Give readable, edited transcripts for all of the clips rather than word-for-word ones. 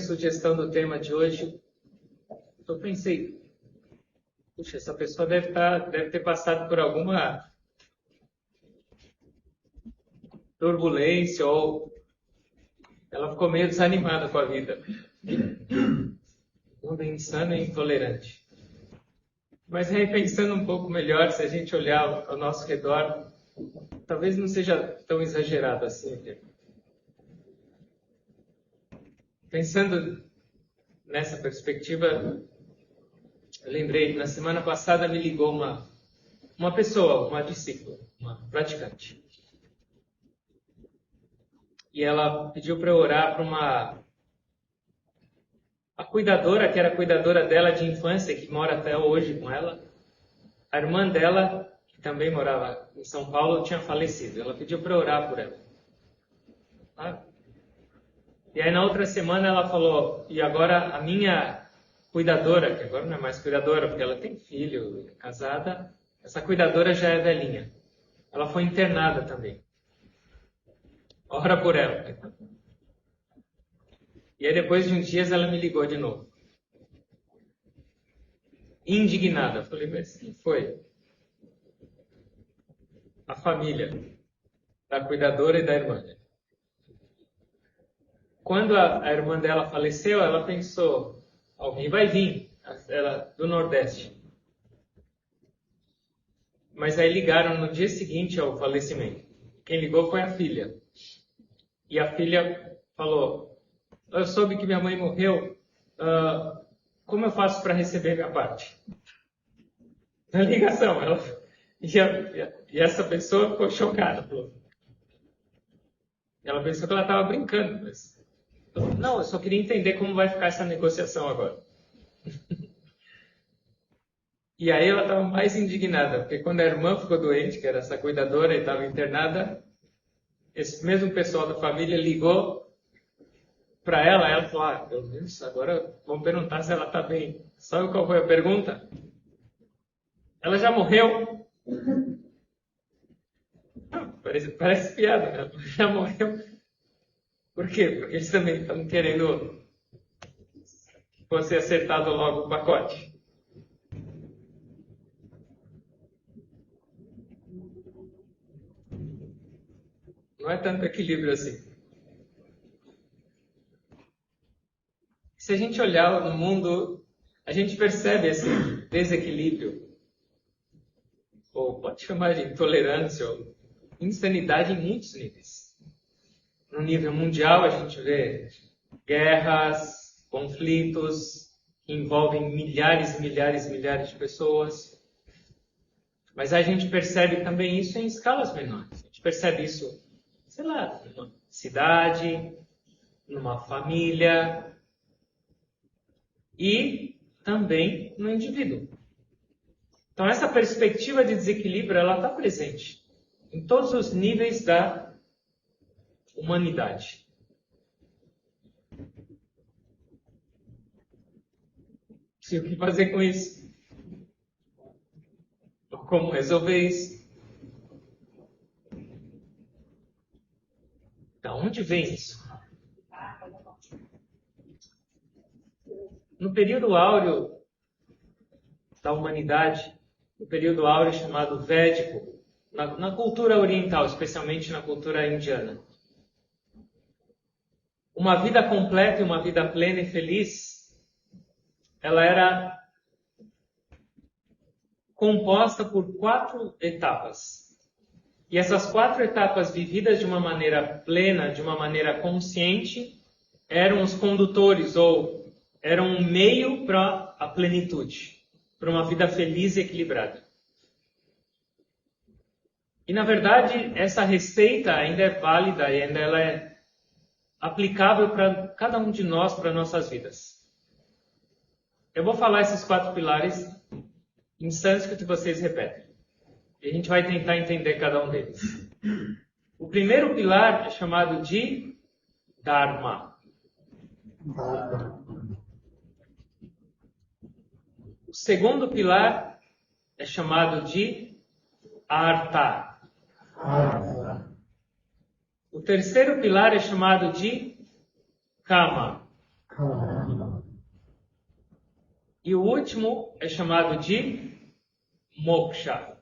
sugestão do tema de hoje, eu pensei, puxa, essa pessoa deve ter passado por alguma turbulência ou ela ficou meio desanimada com a vida. Um insano e intolerante. Mas repensando um pouco melhor, se a gente olhar ao nosso redor, talvez não seja tão exagerado assim. Pensando nessa perspectiva, eu lembrei, na semana passada me ligou uma pessoa, uma discípula, uma praticante. E ela pediu para eu orar para a cuidadora, que era a cuidadora dela de infância, que mora até hoje com ela. A irmã dela, que também morava em São Paulo, tinha falecido. Ela pediu para eu orar por ela. Tá? E aí na outra semana ela falou, e agora a minha cuidadora, que agora não é mais cuidadora, porque ela tem filho, é casada, essa cuidadora já é velhinha. Ela foi internada também. Ora por ela. E aí depois de uns dias ela me ligou de novo. Indignada. Eu falei, mas o que foi? A família da cuidadora e da irmã. Quando a irmã dela faleceu, ela pensou, alguém vai vir, ela do Nordeste. Mas aí ligaram no dia seguinte ao falecimento. Quem ligou foi a filha. E a filha falou, eu soube que minha mãe morreu, como eu faço para receber minha parte? Na ligação, e essa pessoa ficou chocada. Ela pensou que ela estava brincando, mas... Não, eu só queria entender como vai ficar essa negociação agora. E aí ela estava mais indignada, porque quando a irmã ficou doente, que era essa cuidadora e estava internada, esse mesmo pessoal da família ligou para ela falou, pelo menos agora vamos perguntar se ela está bem. Sabe qual foi a pergunta? Ela já morreu? Parece piada, né? Ela já morreu. Por quê? Porque eles também estão querendo que fosse acertado logo o pacote. Não é tanto equilíbrio assim. Se a gente olhar no mundo, a gente percebe esse desequilíbrio, ou pode chamar de intolerância, ou insanidade em muitos níveis. No nível mundial, a gente vê guerras, conflitos, que envolvem milhares e milhares e milhares de pessoas. Mas a gente percebe também isso em escalas menores. A gente percebe isso, sei lá, numa cidade, numa família e também no indivíduo. Então essa perspectiva de desequilíbrio, ela está presente em todos os níveis da humanidade. E o que fazer com isso? Como resolver isso? Da onde vem isso? No período áureo da humanidade, no período áureo chamado Védico, na cultura oriental, especialmente na cultura indiana, uma vida completa e uma vida plena e feliz, ela era composta por 4 etapas. E essas 4 etapas vividas de uma maneira plena, de uma maneira consciente, eram os condutores ou eram um meio para a plenitude, para uma vida feliz e equilibrada. E na verdade, essa receita ainda é válida e ainda ela é aplicável para cada um de nós, para nossas vidas. Eu vou falar esses 4 pilares em sânscrito que vocês repetem. E a gente vai tentar entender cada um deles. O primeiro pilar é chamado de Dharma. O segundo pilar é chamado de Artha. O terceiro pilar é chamado de Kama. E o último é chamado de moksha.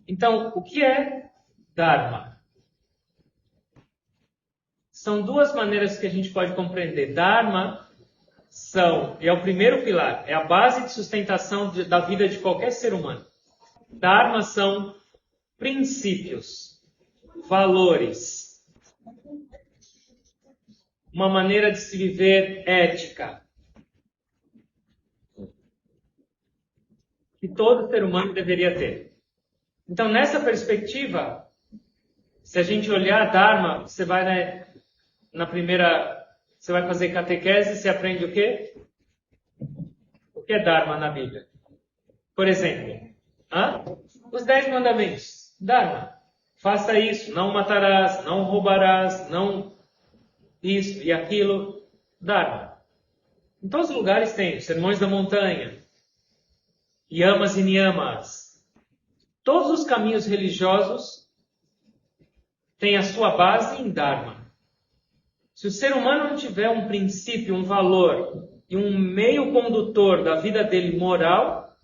Então, o que é Dharma? São duas maneiras que a gente pode compreender. Dharma é o primeiro pilar, é a base de sustentação da vida de qualquer ser humano. Dharma são princípios, valores, uma maneira de se viver ética, que todo ser humano deveria ter. Então, nessa perspectiva, se a gente olhar Dharma, você vai você vai fazer catequese, você aprende o quê? O que é Dharma na Bíblia? Por exemplo, os 10 mandamentos. Dharma. Faça isso, não matarás, não roubarás, não isso e aquilo. Dharma. Em todos os lugares tem sermões da montanha, yamas e niyamas. Todos os caminhos religiosos têm a sua base em Dharma. Se o ser humano não tiver um princípio, um valor e um meio condutor da vida dele moral,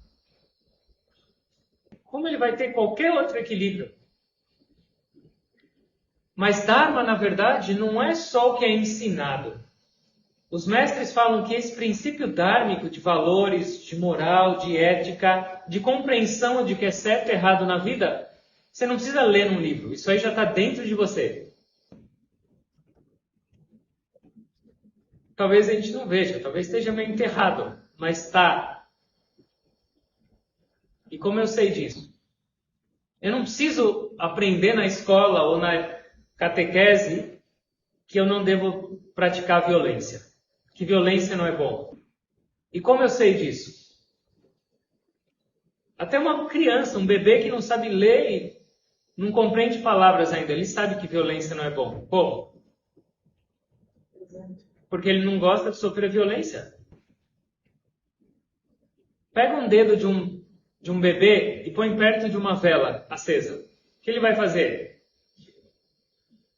como ele vai ter qualquer outro equilíbrio? Mas Dharma, na verdade, não é só o que é ensinado. Os mestres falam que esse princípio dármico de valores, de moral, de ética, de compreensão de que é certo e errado na vida, você não precisa ler num livro. Isso aí já está dentro de você. Talvez a gente não veja, talvez esteja meio enterrado, mas está. E como eu sei disso? Eu não preciso aprender na escola ou na catequese que eu não devo praticar violência, que violência não é bom. E como eu sei disso? Até uma criança, um bebê que não sabe ler e não compreende palavras ainda, ele sabe que violência não é bom. Como? Porque ele não gosta de sofrer violência. Pega um dedo de um bebê e põe perto de uma vela acesa. O que ele vai fazer?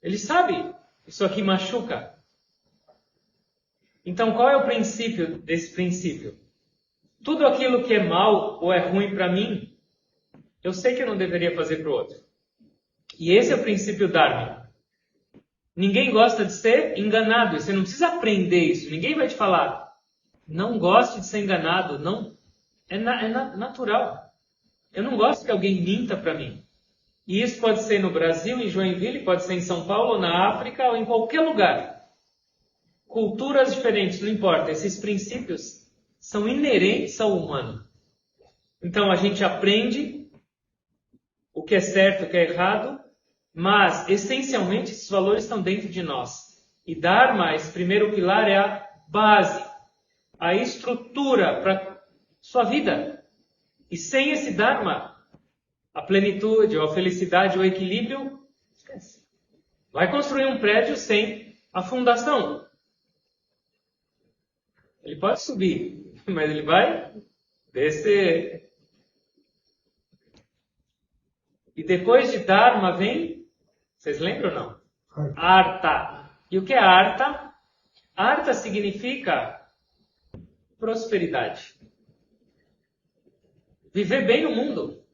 Ele sabe, isso aqui machuca. Então, qual é o princípio desse princípio? Tudo aquilo que é mal ou é ruim para mim, eu sei que eu não deveria fazer para o outro. E esse é o princípio Dharma. Ninguém gosta de ser enganado. Você não precisa aprender isso. Ninguém vai te falar, não goste de ser enganado. Não, é natural. Eu não gosto que alguém minta para mim. E isso pode ser no Brasil, em Joinville, pode ser em São Paulo, na África ou em qualquer lugar. Culturas diferentes, não importa. Esses princípios são inerentes ao humano. Então a gente aprende o que é certo, o que é errado, mas essencialmente esses valores estão dentro de nós. E Dharma, esse primeiro pilar, é a base, a estrutura para sua vida. E sem esse Dharma, a plenitude, a felicidade, o equilíbrio, esquece. Vai construir um prédio sem a fundação. Ele pode subir, mas ele vai descer. E depois de Dharma vem, vocês lembram ou não? Artha. E o que é Artha? Artha significa prosperidade. Viver bem no mundo.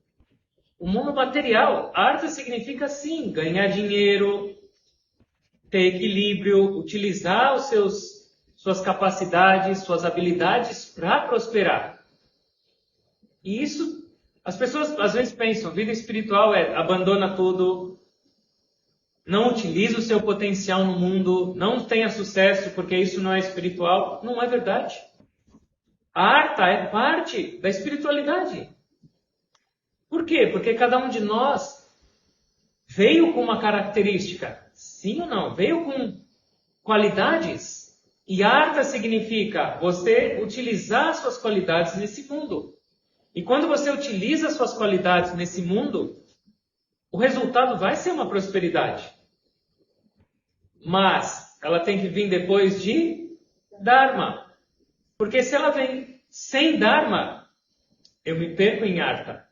O mundo material. Artha significa, sim, ganhar dinheiro, ter equilíbrio, utilizar suas capacidades, suas habilidades para prosperar. E isso, as pessoas às vezes pensam, vida espiritual é abandona tudo, não utiliza o seu potencial no mundo, não tenha sucesso porque isso não é espiritual. Não é verdade. A Artha é parte da espiritualidade. Por quê? Porque cada um de nós veio com uma característica, sim ou não? Veio com qualidades. E Artha significa você utilizar suas qualidades nesse mundo. E quando você utiliza suas qualidades nesse mundo, o resultado vai ser uma prosperidade. Mas ela tem que vir depois de Dharma. Porque se ela vem sem Dharma, eu me perco em Artha.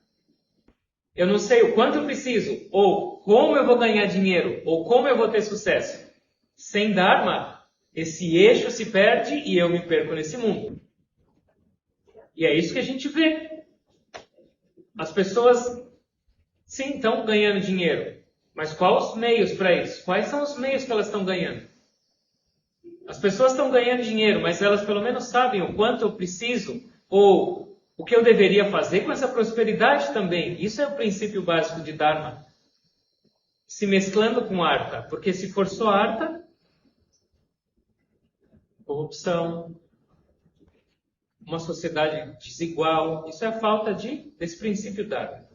Eu não sei o quanto eu preciso, ou como eu vou ganhar dinheiro, ou como eu vou ter sucesso. Sem Dharma, esse eixo se perde e eu me perco nesse mundo. E é isso que a gente vê. As pessoas, sim, estão ganhando dinheiro. Mas quais os meios para isso? Quais são os meios que elas estão ganhando? As pessoas estão ganhando dinheiro, mas elas pelo menos sabem o quanto eu preciso ou o que eu deveria fazer com essa prosperidade também. Isso é o princípio básico de Dharma. Se mesclando com Artha. Porque se for só Artha, corrupção, uma sociedade desigual, isso é a falta desse princípio Dharma.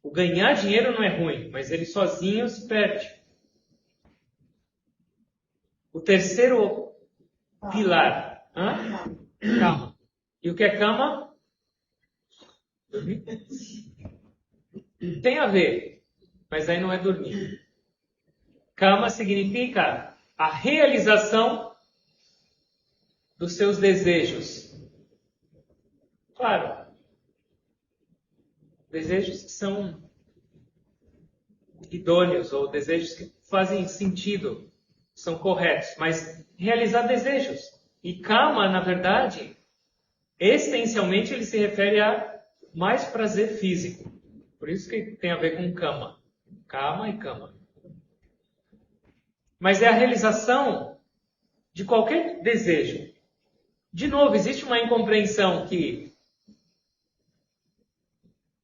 O ganhar dinheiro não é ruim, mas ele sozinho se perde. O terceiro pilar. Calma. E o que é cama? Dormir. Tem a ver, mas aí não é dormir. Kama significa a realização dos seus desejos. Claro, desejos que são idôneos ou desejos que fazem sentido, são corretos, mas realizar desejos. E Kama, na verdade, essencialmente ele se refere a mais prazer físico. Por isso que tem a ver com Kama. Kama e Kama. Mas é a realização de qualquer desejo. De novo, existe uma incompreensão que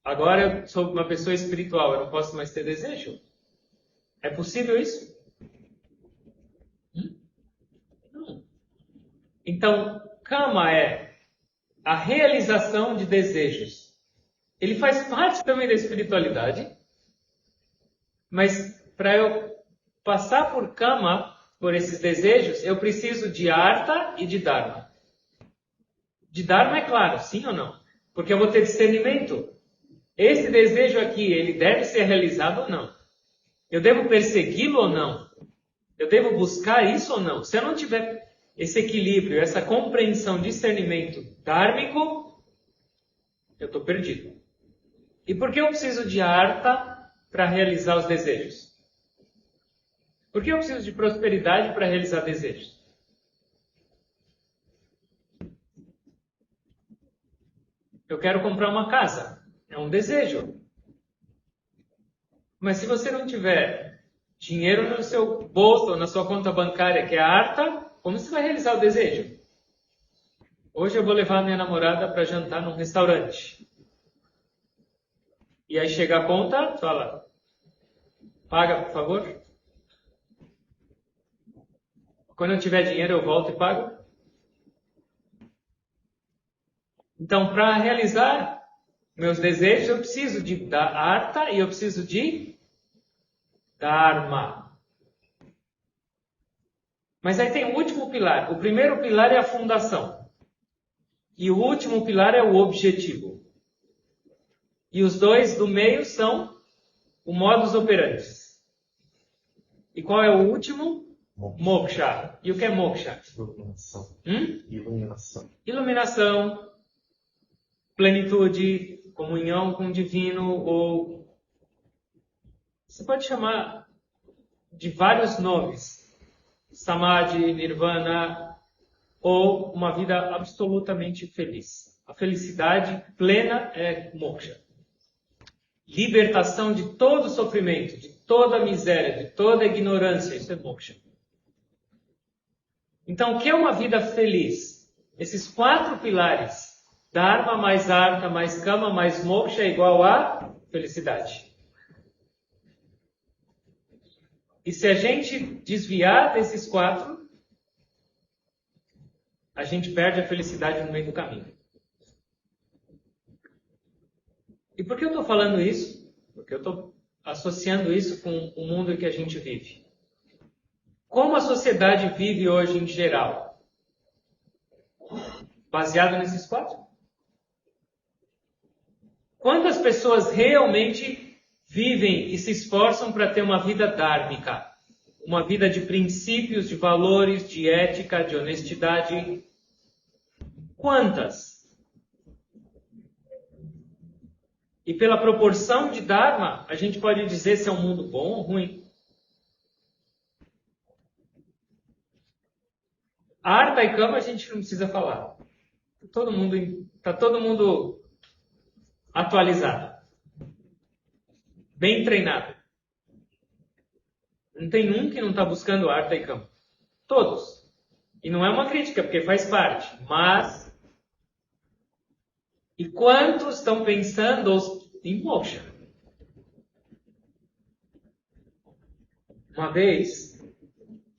agora eu sou uma pessoa espiritual, eu não posso mais ter desejo? É possível isso? Não. Então, Kama é a realização de desejos. Ele faz parte também da espiritualidade, mas para eu passar por Kama, por esses desejos, eu preciso de Artha e de Dharma. De Dharma é claro, sim ou não? Porque eu vou ter discernimento. Esse desejo aqui, ele deve ser realizado ou não? Eu devo persegui-lo ou não? Eu devo buscar isso ou não? Se eu não tiver esse equilíbrio, essa compreensão, discernimento dármico, eu estou perdido. E por que eu preciso de Artha para realizar os desejos? Por que eu preciso de prosperidade para realizar desejos? Eu quero comprar uma casa. É um desejo. Mas se você não tiver dinheiro no seu bolso ou na sua conta bancária, que é a Artha, como você vai realizar o desejo? Hoje eu vou levar minha namorada para jantar num restaurante. E aí chega a conta, fala, paga, por favor. Quando eu tiver dinheiro, eu volto e pago. Então, para realizar meus desejos, eu preciso da Artha e eu preciso de Dharma. Mas aí tem o último pilar. O primeiro pilar é a fundação. E o último pilar é o objetivo. E os dois do meio são o modus operandi. E qual é o último? Moksha. E o que é moksha? Iluminação. Iluminação. Iluminação, plenitude, comunhão com o divino, ou você pode chamar de vários nomes. Samadhi, Nirvana, ou uma vida absolutamente feliz. A felicidade plena é moksha. Libertação de todo sofrimento, de toda miséria, de toda ignorância, isso é moksha. Então, o que é uma vida feliz? Esses 4 pilares, Dharma mais Artha mais Kama mais moksha é igual a felicidade. E se a gente desviar desses 4, a gente perde a felicidade no meio do caminho. E por que eu estou falando isso? Porque eu estou associando isso com o mundo em que a gente vive. Como a sociedade vive hoje em geral? Baseado nesses 4? Quantas pessoas realmente vivem e se esforçam para ter uma vida dhármica? Uma vida de princípios, de valores, de ética, de honestidade? Quantas? E pela proporção de Dharma, a gente pode dizer se é um mundo bom ou ruim. A Arta e Cama a gente não precisa falar. Tá todo mundo atualizado. Bem treinado. Não tem um que não está buscando Arta e Cama. Todos. E não é uma crítica, porque faz parte. Mas... E quantos estão pensando em moksha? Uma vez,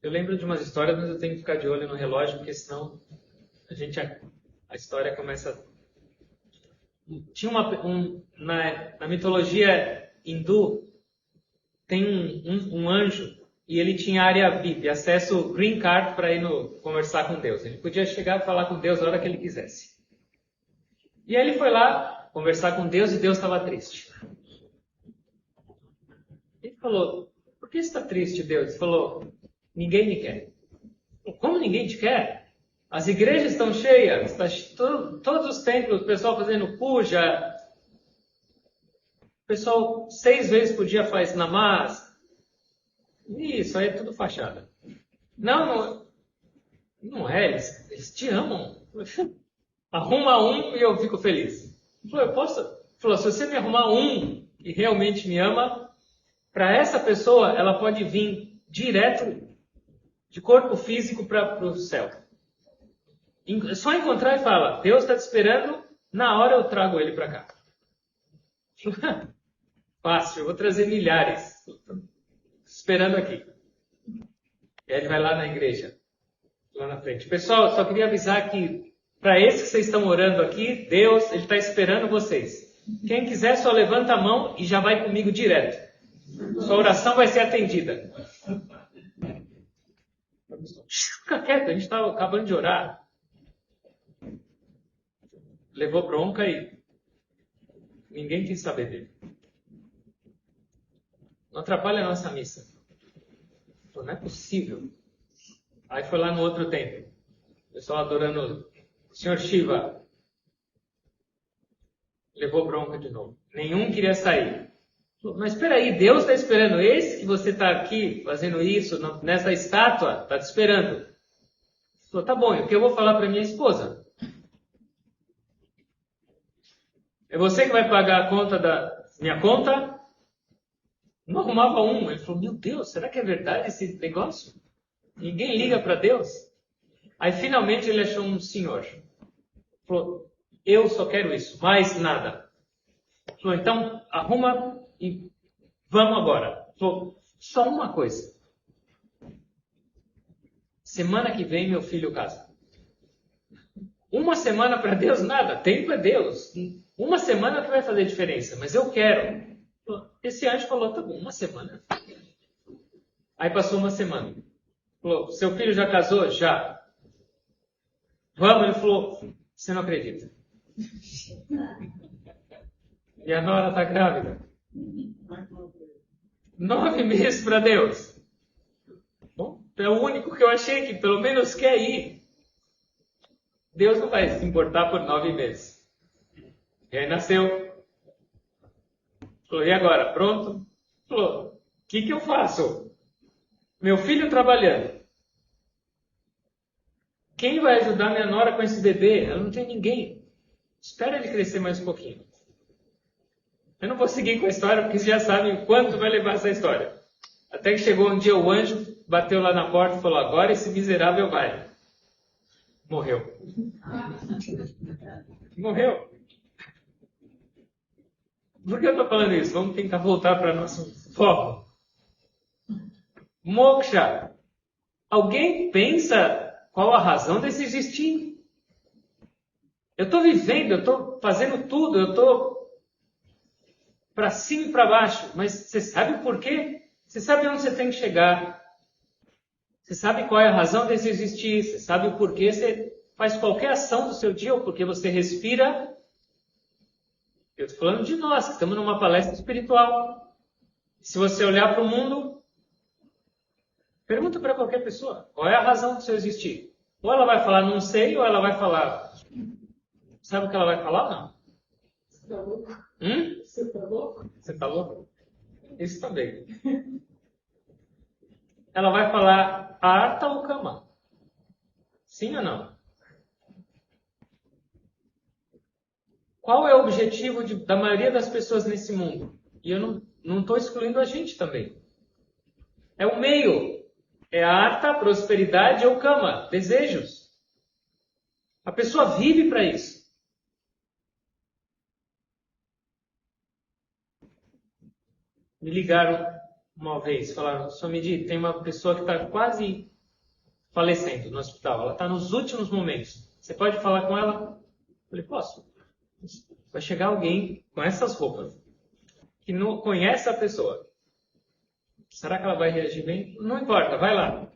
eu lembro de umas histórias, mas eu tenho que ficar de olho no relógio, porque senão a história começa... Tinha na mitologia hindu, tem um anjo, e ele tinha área VIP, acesso green card para ir conversar com Deus. Ele podia chegar e falar com Deus a hora que ele quisesse. E aí ele foi lá conversar com Deus e Deus estava triste. Ele falou, por que você está triste, Deus? Ele falou, ninguém me quer. Como ninguém te quer? As igrejas estão cheias, todos os templos, o pessoal fazendo puja, o pessoal 6 vezes por dia faz namaz. Isso aí é tudo fachada. Não é, eles te amam. Arruma um e eu fico feliz. Falou, Falou, se você me arrumar um e realmente me ama, para essa pessoa, ela pode vir direto de corpo físico para o céu. Só encontrar e fala, Deus está te esperando, na hora eu trago ele para cá. Fácil, eu vou trazer milhares. Esperando aqui. E aí ele vai lá na igreja, lá na frente. Pessoal, só queria avisar que para esses que vocês estão orando aqui, Deus, Ele está esperando vocês. Quem quiser, só levanta a mão e já vai comigo direto. Sua oração vai ser atendida. Fica quieto, a gente está acabando de orar. Levou bronca e ninguém quis saber dele. Não atrapalha a nossa missa. Não é possível. Aí foi lá no outro templo. O pessoal adorando o Senhor Shiva. Levou bronca de novo. Nenhum queria sair. Mas espera aí, Deus está esperando esse que você está aqui fazendo isso, nessa estátua, está te esperando. Falou, tá bom, e o que eu vou falar para minha esposa? É você que vai pagar a conta da minha conta? Não arrumava um. Ele falou, meu Deus, será que é verdade esse negócio? Ninguém liga para Deus? Aí finalmente ele achou um senhor. Falou, eu só quero isso, mais nada. Falou, então arruma e vamos agora. Falou, só uma coisa. Semana que vem meu filho casa. Uma semana para Deus, nada. Tempo é Deus. Uma semana que vai fazer diferença, mas eu quero. Esse anjo falou, tá bom, uma semana. Aí passou uma semana. Falou, seu filho já casou? Já. Vamos? Ele falou, você não acredita. E a nora está grávida. 9 meses para Deus. Bom, é o único que eu achei que pelo menos quer ir. Deus não vai se importar por 9 meses. E aí nasceu. Falou, e agora? Pronto? Falou, o que eu faço? Meu filho trabalhando. Quem vai ajudar minha nora com esse bebê? Ela não tem ninguém. Espera ele crescer mais um pouquinho. Eu não vou seguir com a história, porque vocês já sabem quanto vai levar essa história. Até que chegou um dia o anjo, bateu lá na porta e falou, agora esse miserável vai. Morreu. Morreu. Por que eu estou falando isso? Vamos tentar voltar para nosso foco. Moksha. Alguém pensa qual a razão desse existir? Eu estou vivendo, eu estou fazendo tudo, eu estou para cima e para baixo, mas você sabe o porquê? Você sabe onde você tem que chegar. Você sabe qual é a razão desse existir, você sabe o porquê você faz qualquer ação do seu dia, ou porque você respira. Eu estou falando de nós, que estamos numa palestra espiritual. Se você olhar para o mundo, pergunta para qualquer pessoa, qual é a razão do seu existir? Ou ela vai falar, não sei, ou ela vai falar, sabe o que ela vai falar ou não? Você tá louco? Você tá louco? Você tá louco? Isso também. Ela vai falar, arta ou cama? Sim ou não? Qual é o objetivo da maioria das pessoas nesse mundo? E eu não estou excluindo a gente também. É o meio. É arta, prosperidade ou kama, desejos. A pessoa vive para isso. Me ligaram uma vez, falaram, Swamiji, tem uma pessoa que está quase falecendo no hospital. Ela está nos últimos momentos. Você pode falar com ela? Eu falei, posso. Vai chegar alguém com essas roupas, que não conhece a pessoa. Será que ela vai reagir bem? Não importa, vai lá.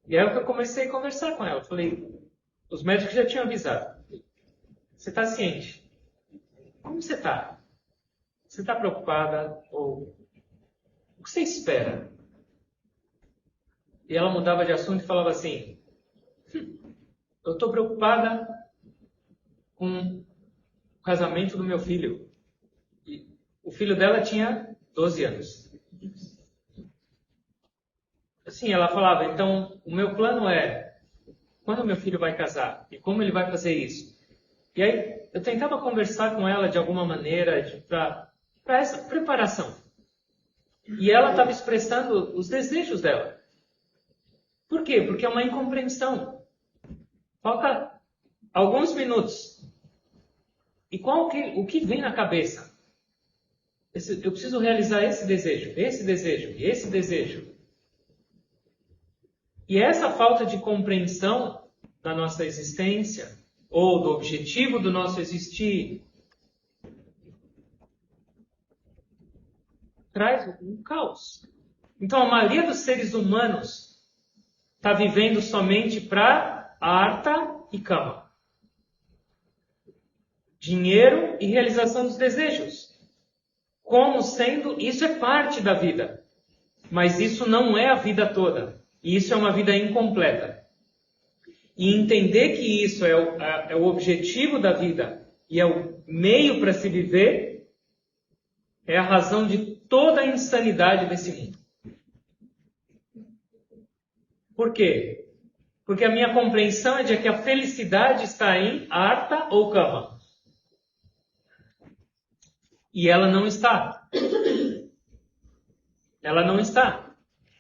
E aí eu comecei a conversar com ela. Falei, os médicos já tinham avisado. Você está ciente? Como você está? Você está preocupada? Ou o que você espera? E ela mudava de assunto e falava assim, eu estou preocupada com o casamento do meu filho. E o filho dela tinha 12 anos. Assim, ela falava, então, o meu plano é, quando meu filho vai casar? E como ele vai fazer isso? E aí, eu tentava conversar com ela de alguma maneira para essa preparação. E ela estava expressando os desejos dela. Por quê? Porque é uma incompreensão. Falta alguns minutos. E o que vem na cabeça? Eu preciso realizar esse desejo e esse desejo. E essa falta de compreensão da nossa existência, ou do objetivo do nosso existir, traz um caos. Então a maioria dos seres humanos está vivendo somente para arta e kama. Dinheiro e realização dos desejos. Como sendo, isso é parte da vida. Mas isso não é a vida toda. E isso é uma vida incompleta. E entender que isso é o objetivo da vida e é o meio para se viver é a razão de toda a insanidade desse mundo. Por quê? Porque a minha compreensão é de que a felicidade está em arta ou kama. E ela não está. Ela não está.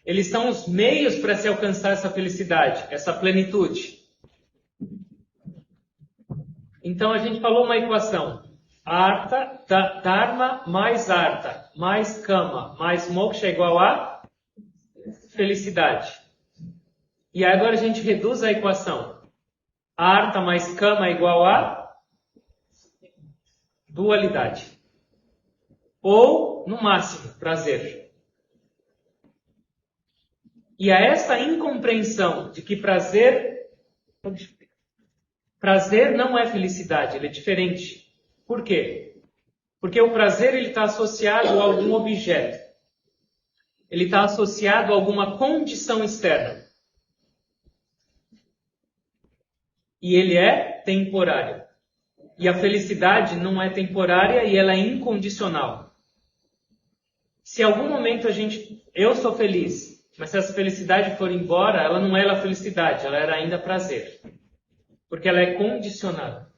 Eles são os meios para se alcançar essa felicidade, essa plenitude. Então a gente falou uma equação. Arta, dharma mais arta, mais kama, mais moksha é igual a felicidade. E agora a gente reduz a equação. Arta mais kama é igual a dualidade. Ou, no máximo, prazer. E a essa incompreensão de que prazer não é felicidade, ele é diferente. Por quê? Porque o prazer está associado a algum objeto. Ele está associado a alguma condição externa. E ele é temporário. E a felicidade não é temporária e ela é incondicional. Se em algum momento eu sou feliz, mas se essa felicidade for embora, ela não era felicidade, ela era ainda prazer. Porque ela é condicionada.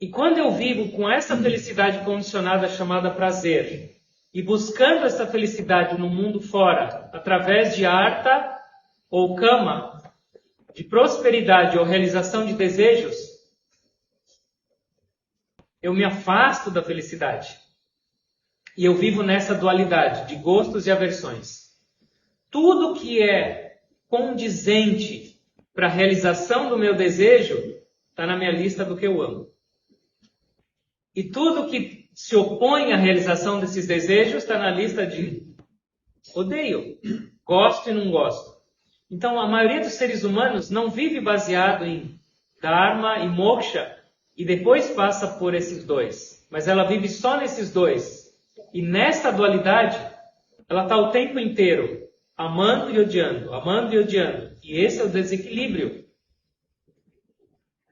E quando eu vivo com essa felicidade condicionada chamada prazer, e buscando essa felicidade no mundo fora, através de arta ou kama, de prosperidade ou realização de desejos, eu me afasto da felicidade. E eu vivo nessa dualidade de gostos e aversões. Tudo que é condizente para a realização do meu desejo está na minha lista do que eu amo. E tudo que se opõe à realização desses desejos está na lista de odeio, gosto e não gosto. Então a maioria dos seres humanos não vive baseado em dharma e moksha e depois passa por esses dois. Mas ela vive só nesses dois. E nessa dualidade, ela está o tempo inteiro amando e odiando, amando e odiando. E esse é o desequilíbrio.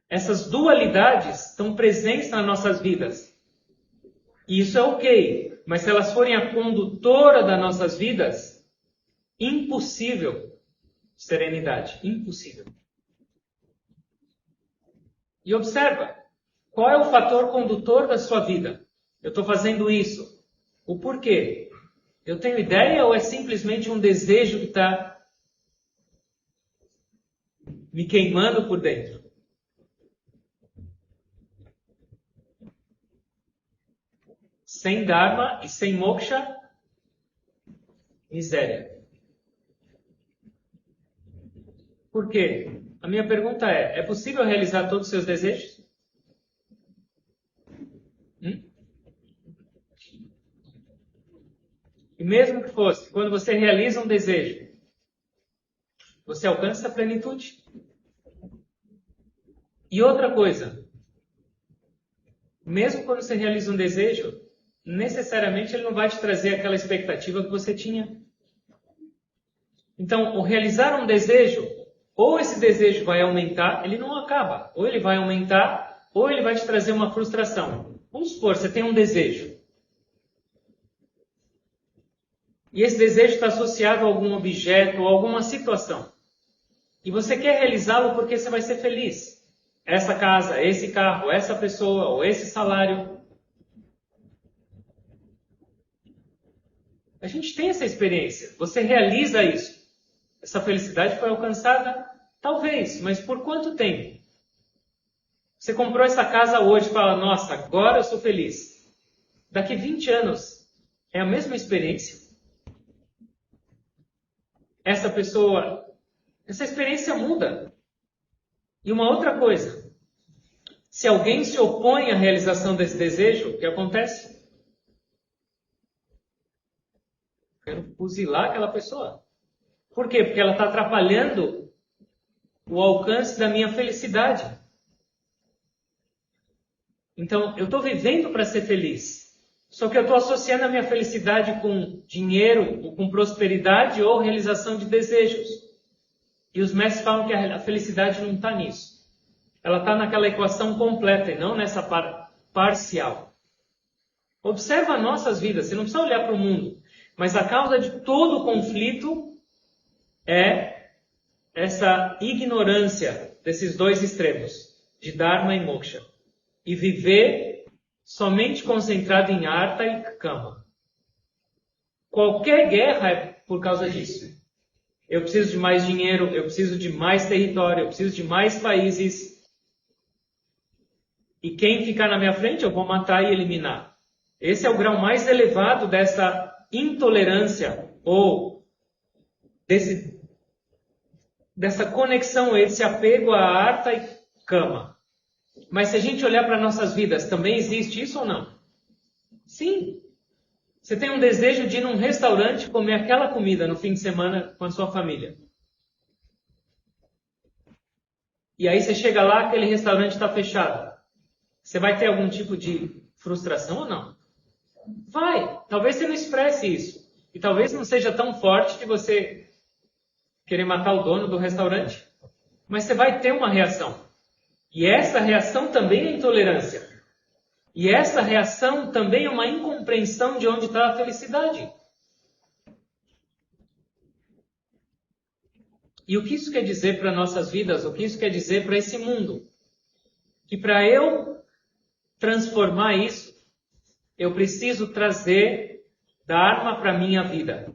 Essas dualidades estão presentes nas nossas vidas. E isso é ok. Mas se elas forem a condutora das nossas vidas, Impossível serenidade. Impossível. E observa, qual é o fator condutor da sua vida? Eu estou fazendo isso. O porquê? Eu tenho ideia ou é simplesmente um desejo que está me queimando por dentro? Sem Dharma e sem Moksha, miséria. Por quê? A minha pergunta é possível realizar todos os seus desejos? E mesmo que fosse, quando você realiza um desejo, você alcança a plenitude? E outra coisa, mesmo quando você realiza um desejo, necessariamente ele não vai te trazer aquela expectativa que você tinha. Então, o realizar um desejo, ou esse desejo vai aumentar, ele não acaba. Ou ele vai aumentar, ou ele vai te trazer uma frustração. Vamos supor, você tem um desejo. E esse desejo está associado a algum objeto ou alguma situação. E você quer realizá-lo porque você vai ser feliz. Essa casa, esse carro, essa pessoa ou esse salário. A gente tem essa experiência. Você realiza isso. Essa felicidade foi alcançada? Talvez, mas por quanto tempo? Você comprou essa casa hoje e fala, nossa, agora eu sou feliz. Daqui 20 anos, é a mesma experiência? Essa experiência muda. E uma outra coisa, se alguém se opõe à realização desse desejo, o que acontece? Quero fuzilar aquela pessoa. Por quê? Porque ela está atrapalhando o alcance da minha felicidade. Então, eu estou vivendo para ser feliz. Só que eu estou associando a minha felicidade com dinheiro, ou com prosperidade ou realização de desejos. E os mestres falam que a felicidade não está nisso. Ela está naquela equação completa e não nessa parcial. Observa nossas vidas. Você não precisa olhar para o mundo. Mas a causa de todo o conflito é essa ignorância desses dois extremos, de Dharma e Moksha. E viver somente concentrado em Artha e Kama. Qualquer guerra é por causa disso. Eu preciso de mais dinheiro, eu preciso de mais território, eu preciso de mais países. E quem ficar na minha frente eu vou matar e eliminar. Esse é o grau mais elevado dessa intolerância ou dessa conexão, esse apego a Artha e Kama. Mas se a gente olhar para nossas vidas, também existe isso ou não? Sim. Você tem um desejo de ir num restaurante comer aquela comida no fim de semana com a sua família. E aí você chega lá, aquele restaurante está fechado. Você vai ter algum tipo de frustração ou não? Vai. Talvez você não expresse isso. E talvez não seja tão forte que você querer matar o dono do restaurante. Mas você vai ter uma reação. E essa reação também é intolerância. E essa reação também é uma incompreensão de onde está a felicidade. E o que isso quer dizer para nossas vidas? O que isso quer dizer para esse mundo? Que para eu transformar isso, eu preciso trazer Dharma para a minha vida.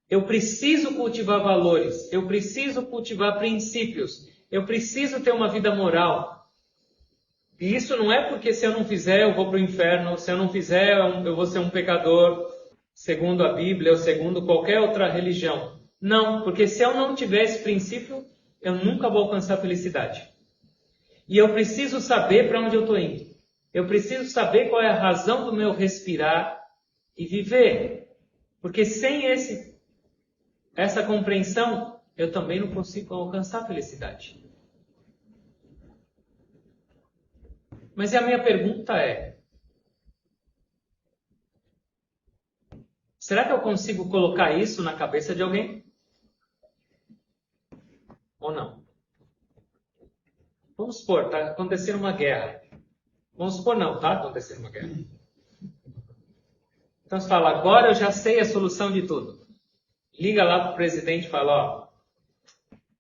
Eu preciso cultivar valores. Eu preciso cultivar princípios. Eu preciso ter uma vida moral. E isso não é porque se eu não fizer eu vou para o inferno, se eu não fizer eu vou ser um pecador, segundo a Bíblia ou segundo qualquer outra religião. Não, porque se eu não tiver esse princípio, eu nunca vou alcançar a felicidade. E eu preciso saber para onde eu estou indo. Eu preciso saber qual é a razão do meu respirar e viver. Porque sem essa compreensão, eu também não consigo alcançar a felicidade. Mas a minha pergunta é, será que eu consigo colocar isso na cabeça de alguém? Ou não? Vamos supor, está acontecendo uma guerra. Vamos supor não, está acontecendo uma guerra. Então você fala, agora eu já sei a solução de tudo. Liga lá para o presidente e fala, ó,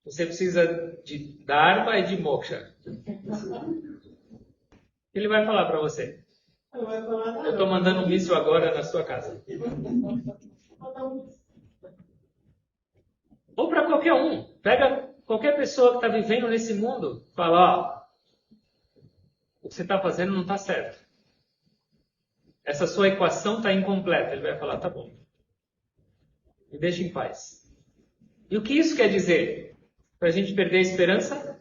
você precisa de Dharma e de Moksha. Ele vai falar para você. Eu estou mandando um míssil agora na sua casa. Ou para qualquer um. Pega qualquer pessoa que está vivendo nesse mundo. Fala, ó, o que você está fazendo não está certo. Essa sua equação está incompleta. Ele vai falar, tá bom. Me deixa em paz. E o que isso quer dizer? Para a gente perder a esperança?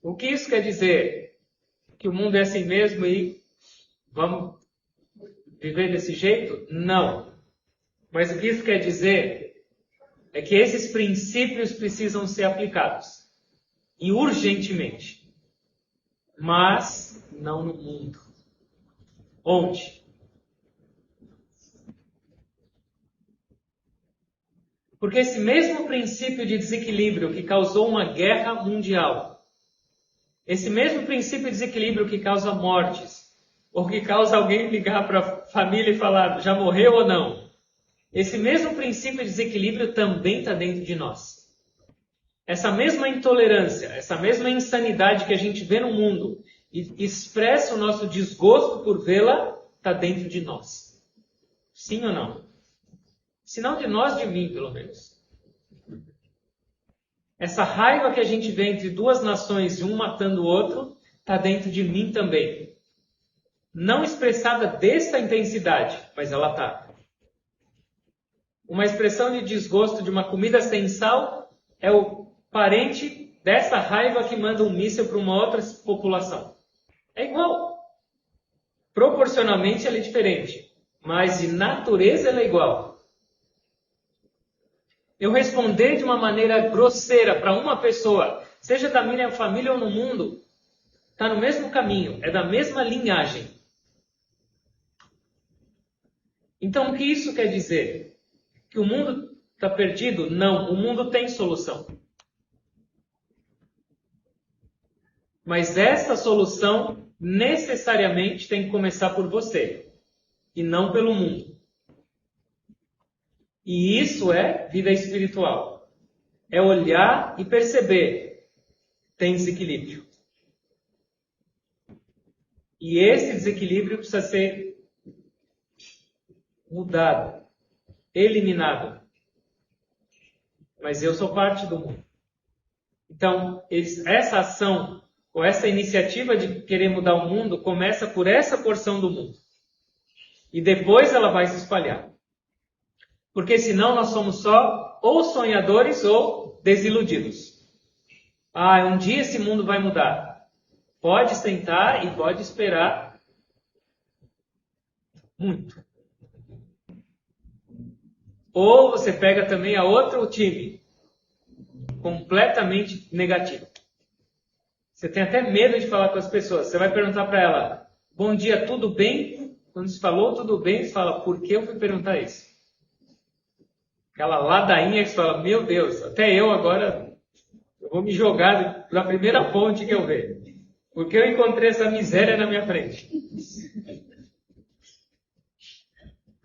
O que isso quer dizer? Que o mundo é assim mesmo e vamos viver desse jeito? Não. Mas o que isso quer dizer é que esses princípios precisam ser aplicados. E urgentemente. Mas não no mundo. Onde? Porque esse mesmo princípio de desequilíbrio que causou uma guerra mundial, esse mesmo princípio de desequilíbrio que causa mortes, ou que causa alguém ligar para a família e falar, já morreu ou não? Esse mesmo princípio de desequilíbrio também está dentro de nós. Essa mesma intolerância, essa mesma insanidade que a gente vê no mundo e expressa o nosso desgosto por vê-la, está dentro de nós. Sim ou não? Se não de nós, de mim, pelo menos. Essa raiva que a gente vê entre duas nações, um matando o outro, está dentro de mim também. Não expressada desta intensidade, mas ela está. Uma expressão de desgosto de uma comida sem sal é o parente dessa raiva que manda um míssil para uma outra população. É igual. Proporcionalmente ela é diferente, mas de natureza ela é igual. Eu responder de uma maneira grosseira para uma pessoa, seja da minha família ou no mundo, está no mesmo caminho, é da mesma linhagem. Então, o que isso quer dizer? Que o mundo está perdido? Não, o mundo tem solução. Mas essa solução necessariamente tem que começar por você, e não pelo mundo. E isso é vida espiritual. É olhar e perceber. Tem desequilíbrio. E esse desequilíbrio precisa ser mudado, eliminado. Mas eu sou parte do mundo. Então, essa ação, ou essa iniciativa de querer mudar o mundo, começa por essa porção do mundo. E depois ela vai se espalhar. Porque senão nós somos só ou sonhadores ou desiludidos. Ah, um dia esse mundo vai mudar. Pode tentar e pode esperar muito. Ou você pega também a outro time, completamente negativo. Você tem até medo de falar com as pessoas. Você vai perguntar para ela, bom dia, tudo bem? Quando se falou tudo bem, você fala, por que eu fui perguntar isso? Aquela ladainha que você fala, meu Deus, até eu agora eu vou me jogar na primeira ponte que eu ver. Porque eu encontrei essa miséria na minha frente.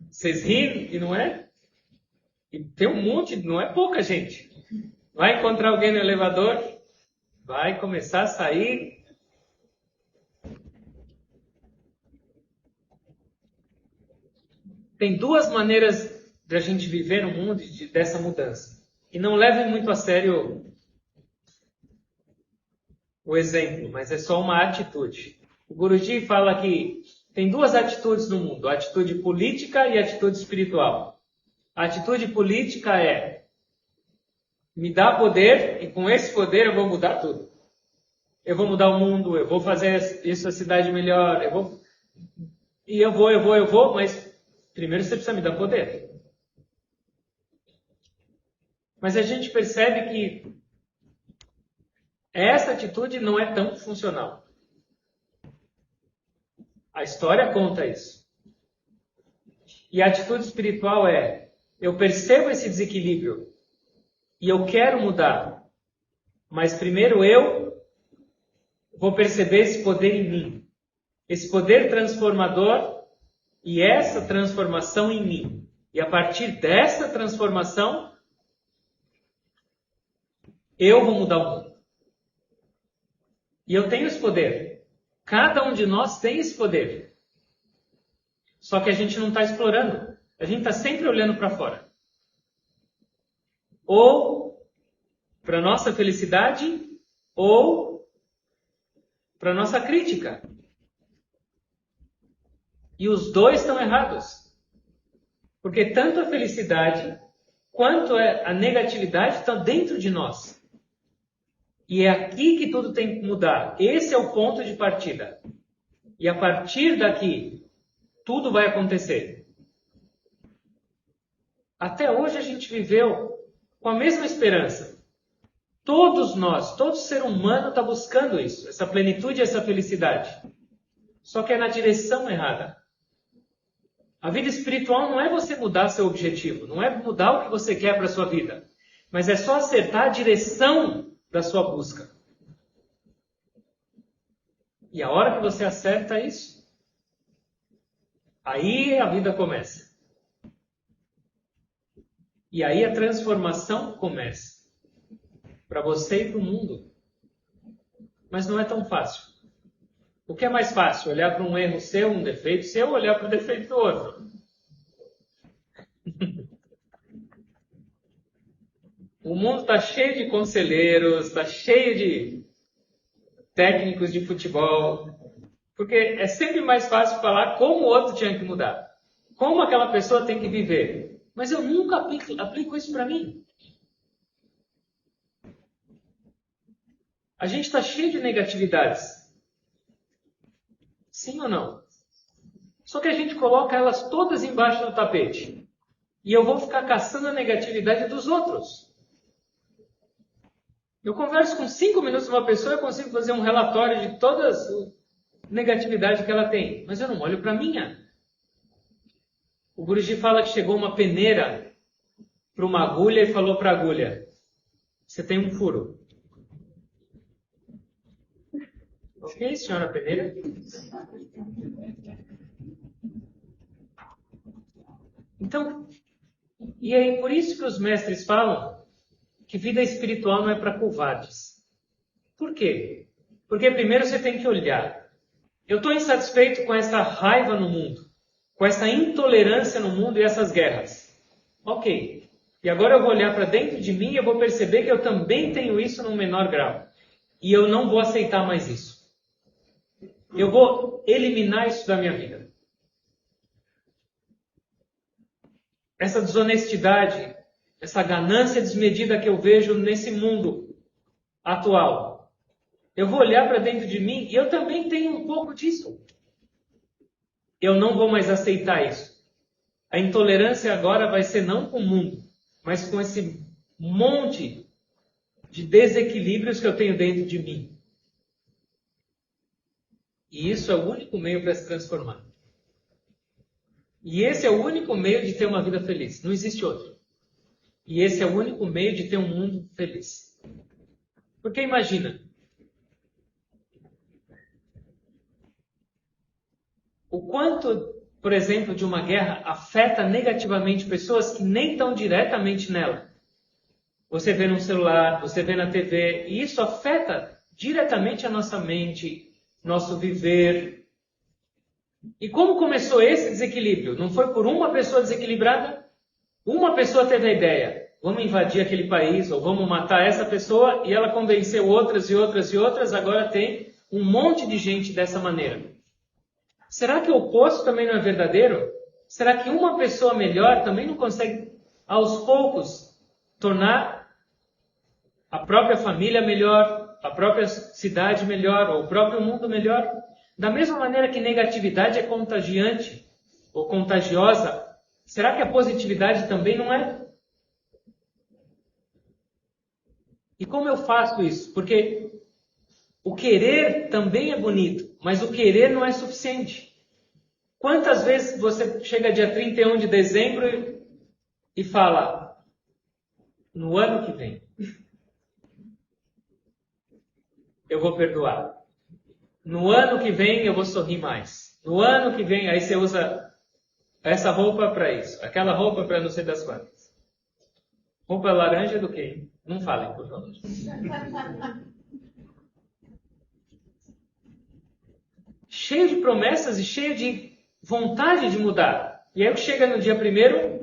Vocês riem e não é? E tem um monte, não é pouca gente. Vai encontrar alguém no elevador, vai começar a sair. Tem duas maneiras de a gente viver no mundo dessa mudança. E não levem muito a sério o exemplo, mas é só uma atitude. O Guruji fala que tem duas atitudes no mundo, a atitude política e a atitude espiritual. A atitude política é me dá poder e com esse poder eu vou mudar tudo. Eu vou mudar o mundo, eu vou fazer isso a cidade melhor, eu vou, mas primeiro você precisa me dar poder. Mas a gente percebe que essa atitude não é tão funcional. A história conta isso. E a atitude espiritual é, eu percebo esse desequilíbrio e eu quero mudar, mas primeiro eu vou perceber esse poder em mim. Esse poder transformador E essa transformação em mim. E a partir dessa transformação, eu vou mudar o mundo. E eu tenho esse poder. Cada um de nós tem esse poder. Só que a gente não está explorando. A gente está sempre olhando para fora. Ou para nossa felicidade, ou para nossa crítica. E os dois estão errados. Porque tanto a felicidade quanto a negatividade estão dentro de nós. E é aqui que tudo tem que mudar. Esse é o ponto de partida. E a partir daqui, tudo vai acontecer. Até hoje a gente viveu com a mesma esperança. Todos nós, todo ser humano está buscando isso, essa plenitude e essa felicidade. Só que é na direção errada. A vida espiritual não é você mudar seu objetivo, não é mudar o que você quer para a sua vida, mas é só acertar a direção da sua busca. E a hora que você acerta isso, aí a vida começa. E aí a transformação começa. Para você e para o mundo. Mas não é tão fácil. O que é mais fácil? Olhar para um erro seu, um defeito seu, ou olhar para o defeito do outro? O mundo está cheio de conselheiros, está cheio de técnicos de futebol, porque é sempre mais fácil falar como o outro tinha que mudar, como aquela pessoa tem que viver. Mas eu nunca aplico isso para mim. A gente está cheio de negatividades. Sim ou não? Só que a gente coloca elas todas embaixo do tapete. E eu vou ficar caçando a negatividade dos outros. Eu converso com 5 minutos com uma pessoa e consigo fazer um relatório de todas as negatividades que ela tem. Mas eu não olho para a minha. O Guruji fala que chegou uma peneira para uma agulha e falou para a agulha: você tem um furo. Ok, senhora peneira? Então, e aí por isso que os mestres falam que vida espiritual não é para covardes. Por quê? Porque primeiro você tem que olhar. Eu estou insatisfeito com essa raiva no mundo, com essa intolerância no mundo e essas guerras. Ok. E agora eu vou olhar para dentro de mim e eu vou perceber que eu também tenho isso num menor grau. E eu não vou aceitar mais isso. Eu vou eliminar isso da minha vida. Essa desonestidade, essa ganância desmedida que eu vejo nesse mundo atual. Eu vou olhar para dentro de mim e eu também tenho um pouco disso. Eu não vou mais aceitar isso. A intolerância agora vai ser não com o mundo, mas com esse monte de desequilíbrios que eu tenho dentro de mim. E isso é o único meio para se transformar. E esse é o único meio de ter uma vida feliz. Não existe outro. E esse é o único meio de ter um mundo feliz. Porque imagina, o quanto, por exemplo, de uma guerra afeta negativamente pessoas que nem estão diretamente nela. Você vê no celular, você vê na TV, e isso afeta diretamente a nossa mente, nosso viver. E como começou esse desequilíbrio? Não foi por uma pessoa desequilibrada? Uma pessoa teve a ideia, vamos invadir aquele país, ou vamos matar essa pessoa, e ela convenceu outras e outras e outras, agora tem um monte de gente dessa maneira. Será que o oposto também não é verdadeiro? Será que uma pessoa melhor também não consegue, aos poucos, tornar a própria família melhor, a própria cidade melhor, ou o próprio mundo melhor? Da mesma maneira que negatividade é contagiante ou contagiosa, será que a positividade também não é? E como eu faço isso? Porque o querer também é bonito, mas o querer não é suficiente. Quantas vezes você chega dia 31 de dezembro e fala, no ano que vem, eu vou perdoar. No ano que vem eu vou sorrir mais. No ano que vem, aí você usa Essa roupa para isso, aquela roupa para não sei das quantas. Roupa laranja do quê? Não falem, por favor. Cheio de promessas e cheio de vontade de mudar. E aí chega no dia primeiro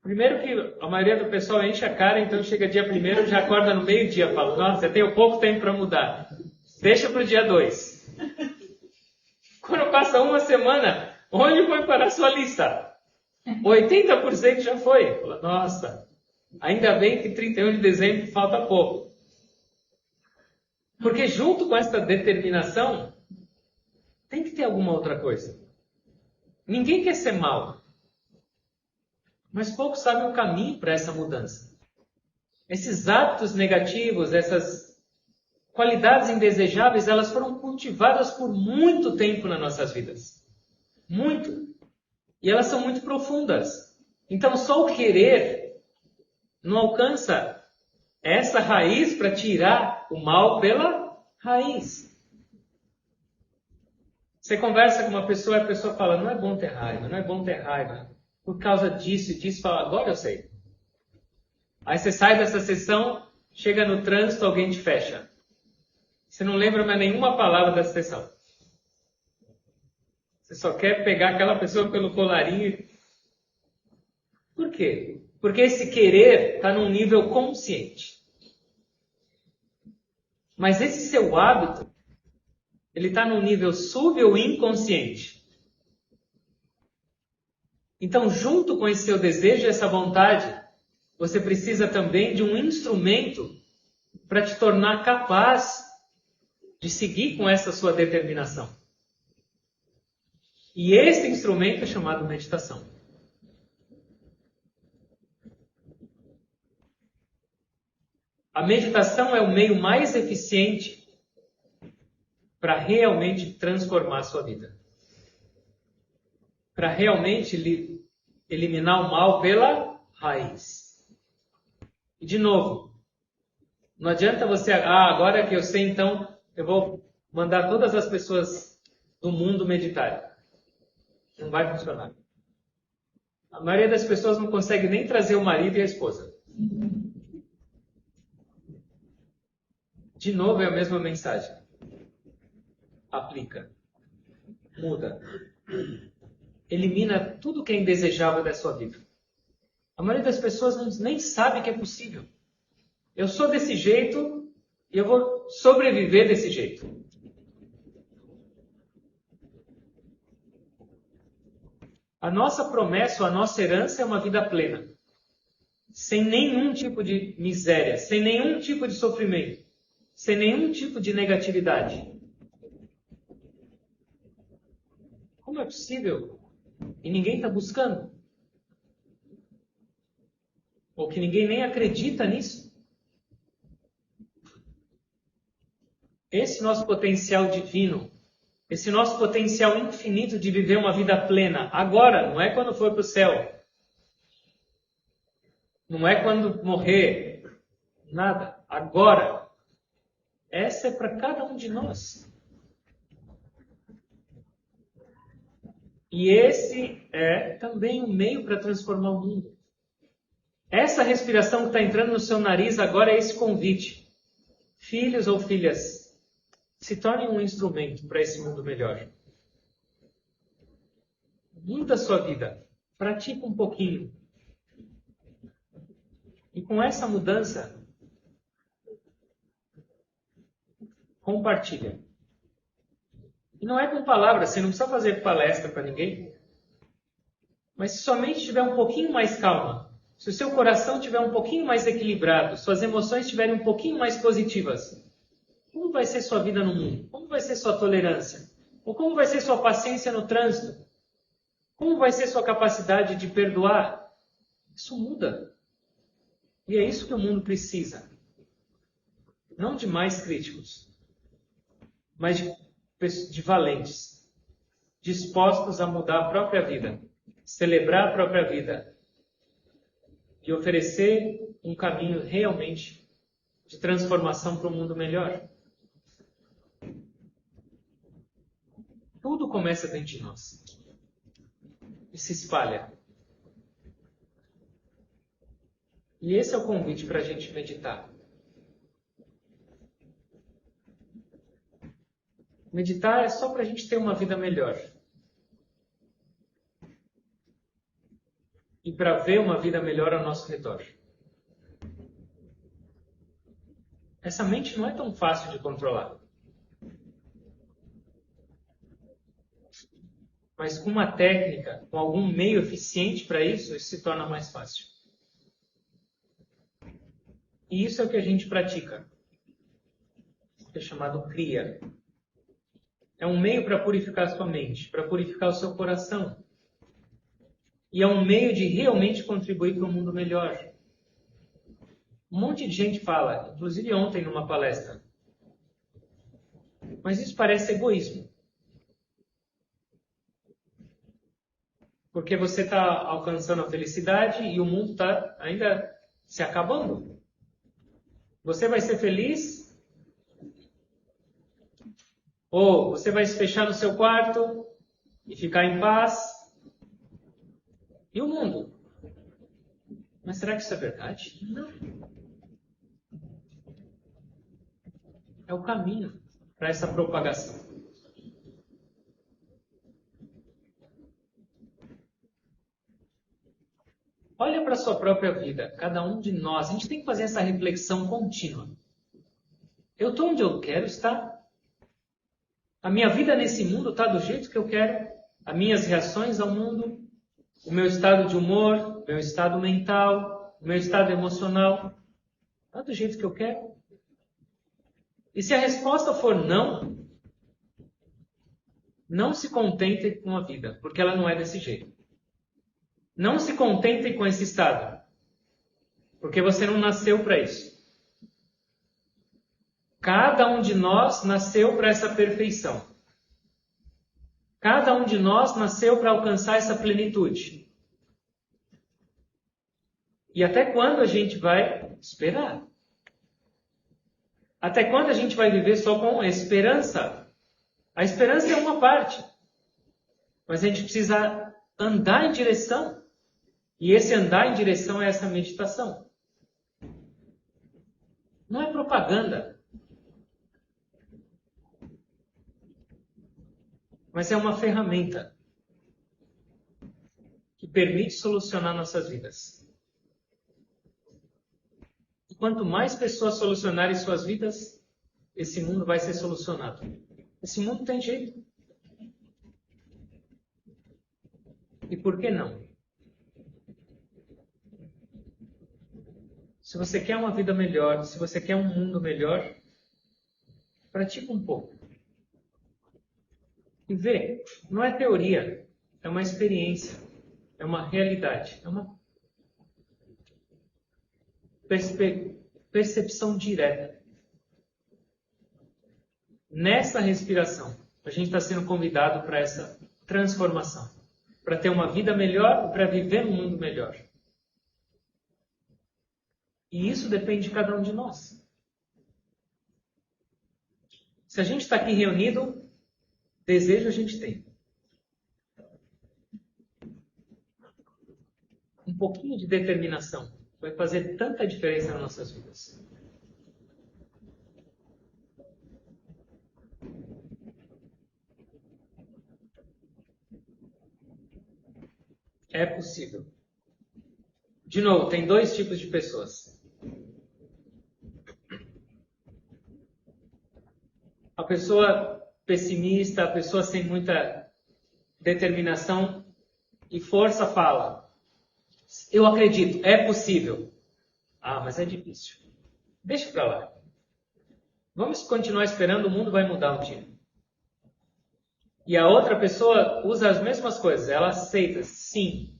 que a maioria do pessoal enche a cara, então chega dia primeiro, já acorda no meio-dia, fala, nossa, eu tenho pouco tempo para mudar. Deixa para o dia 2. Quando passa uma semana, onde foi para a sua lista? 80% já foi. Fala, nossa, ainda bem que 31 de dezembro falta pouco. Porque junto com essa determinação, tem que ter alguma outra coisa. Ninguém quer ser mal. Mas poucos sabem o caminho para essa mudança. Esses hábitos negativos, essas qualidades indesejáveis, elas foram cultivadas por muito tempo nas nossas vidas. Muito. E elas são muito profundas. Então, só o querer não alcança essa raiz para tirar o mal pela raiz. Você conversa com uma pessoa e a pessoa fala, não é bom ter raiva, não é bom ter raiva. Por causa disso e disso, fala, agora eu sei. Aí você sai dessa sessão, chega no trânsito, alguém te fecha. Você não lembra mais nenhuma palavra dessa sessão. Você só quer pegar aquela pessoa pelo colarinho. Por quê? Porque esse querer está num nível consciente. Mas esse seu hábito, ele está num nível sub ou inconsciente. Então, junto com esse seu desejo e essa vontade, você precisa também de um instrumento para te tornar capaz de seguir com essa sua determinação. E esse instrumento é chamado meditação. A meditação é o meio mais eficiente para realmente transformar a sua vida. Para realmente eliminar o mal pela raiz. E de novo, não adianta você, agora que eu sei, então eu vou mandar todas as pessoas do mundo meditarem. Não vai funcionar. A maioria das pessoas não consegue nem trazer o marido e a esposa. De novo é a mesma mensagem. Aplica. Muda. Elimina tudo que é indesejável da sua vida. A maioria das pessoas nem sabe que é possível. Eu sou desse jeito e eu vou sobreviver desse jeito. A nossa promessa, a nossa herança é uma vida plena. Sem nenhum tipo de miséria, sem nenhum tipo de sofrimento, sem nenhum tipo de negatividade. Como é possível? E ninguém está buscando? Ou que ninguém nem acredita nisso? Esse nosso potencial divino, esse nosso potencial infinito de viver uma vida plena, agora, não é quando for para o céu. Não é quando morrer. Nada. Agora. Essa é para cada um de nós. E esse é também um meio para transformar o mundo. Essa respiração que está entrando no seu nariz agora é esse convite. Filhos ou filhas, se tornem um instrumento para esse mundo melhor. Muda a sua vida. Pratica um pouquinho. E com essa mudança, compartilha. E não é com palavras, você não precisa fazer palestra para ninguém. Mas se sua mente estiver um pouquinho mais calma, se o seu coração estiver um pouquinho mais equilibrado, suas emoções estiverem um pouquinho mais positivas, como vai ser sua vida no mundo? Como vai ser sua tolerância? Ou como vai ser sua paciência no trânsito? Como vai ser sua capacidade de perdoar? Isso muda. E é isso que o mundo precisa. Não de mais críticos, mas de valentes, dispostos a mudar a própria vida, celebrar a própria vida e oferecer um caminho realmente de transformação para um mundo melhor. Tudo começa dentro de nós e se espalha. E esse é o convite para a gente meditar. Meditar é só para a gente ter uma vida melhor. E para ver uma vida melhor ao nosso redor. Essa mente não é tão fácil de controlar. Mas com uma técnica, com algum meio eficiente para isso se torna mais fácil. E isso é o que a gente pratica. É chamado Kriya. É um meio para purificar a sua mente, para purificar o seu coração. E é um meio de realmente contribuir para um mundo melhor. Um monte de gente fala, inclusive ontem numa palestra. Mas isso parece egoísmo. Porque você está alcançando a felicidade e o mundo está ainda se acabando. Você vai ser feliz? Ou você vai se fechar no seu quarto e ficar em paz? E o mundo? Mas será que isso é verdade? Não. É o caminho para essa propagação. Olha para a sua própria vida, cada um de nós. A gente tem que fazer essa reflexão contínua. Eu estou onde eu quero estar? A minha vida nesse mundo está do jeito que eu quero? As minhas reações ao mundo? O meu estado de humor? O meu estado mental? O meu estado emocional? Está do jeito que eu quero? E se a resposta for não, não se contentem com a vida, porque ela não é desse jeito. Não se contentem com esse estado, porque você não nasceu para isso. Cada um de nós nasceu para essa perfeição. Cada um de nós nasceu para alcançar essa plenitude. E até quando a gente vai esperar? Até quando a gente vai viver só com esperança? A esperança é uma parte. Mas a gente precisa andar em direção. E esse andar em direção é essa meditação. Não é propaganda. Mas é uma ferramenta que permite solucionar nossas vidas. E quanto mais pessoas solucionarem suas vidas, esse mundo vai ser solucionado. Esse mundo tem jeito. E por que não? Se você quer uma vida melhor, se você quer um mundo melhor, pratica um pouco. E vê, não é teoria, é uma experiência, é uma realidade, é uma percepção direta. Nessa respiração, a gente está sendo convidado para essa transformação, para ter uma vida melhor, para viver um mundo melhor. E isso depende de cada um de nós. Se a gente está aqui reunido, desejo a gente tem. Um pouquinho de determinação vai fazer tanta diferença nas nossas vidas. É possível. De novo, tem dois tipos de pessoas. A pessoa pessimista, a pessoa sem muita determinação e força fala: eu acredito, é possível. Ah, mas é difícil. Deixa pra lá. Vamos continuar esperando, o mundo vai mudar um dia. E a outra pessoa usa as mesmas coisas, ela aceita, sim.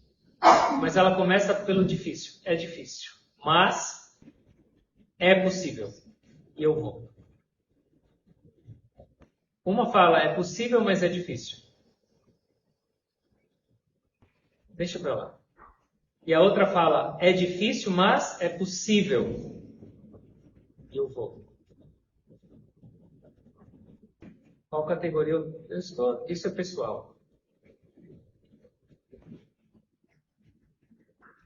Mas ela começa pelo difícil. É difícil. Mas é possível. E eu vou. Uma fala, é possível, mas é difícil. Deixa pra lá. E a outra fala, é difícil, mas é possível. E eu vou. Qual categoria eu estou? Isso é pessoal.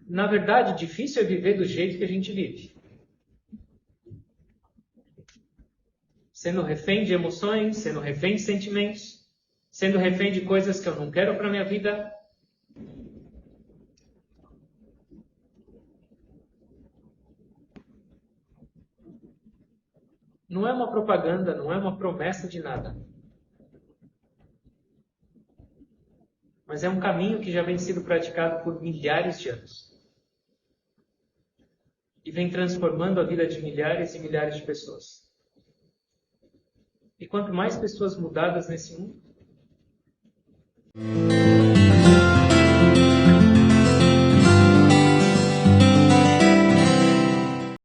Na verdade, difícil é viver do jeito que a gente vive. Sendo refém de emoções, sendo refém de sentimentos, sendo refém de coisas que eu não quero para minha vida. Não é uma propaganda, não é uma promessa de nada. Mas é um caminho que já vem sendo praticado por milhares de anos. E vem transformando a vida de milhares e milhares de pessoas. E quanto mais pessoas mudadas nesse mundo,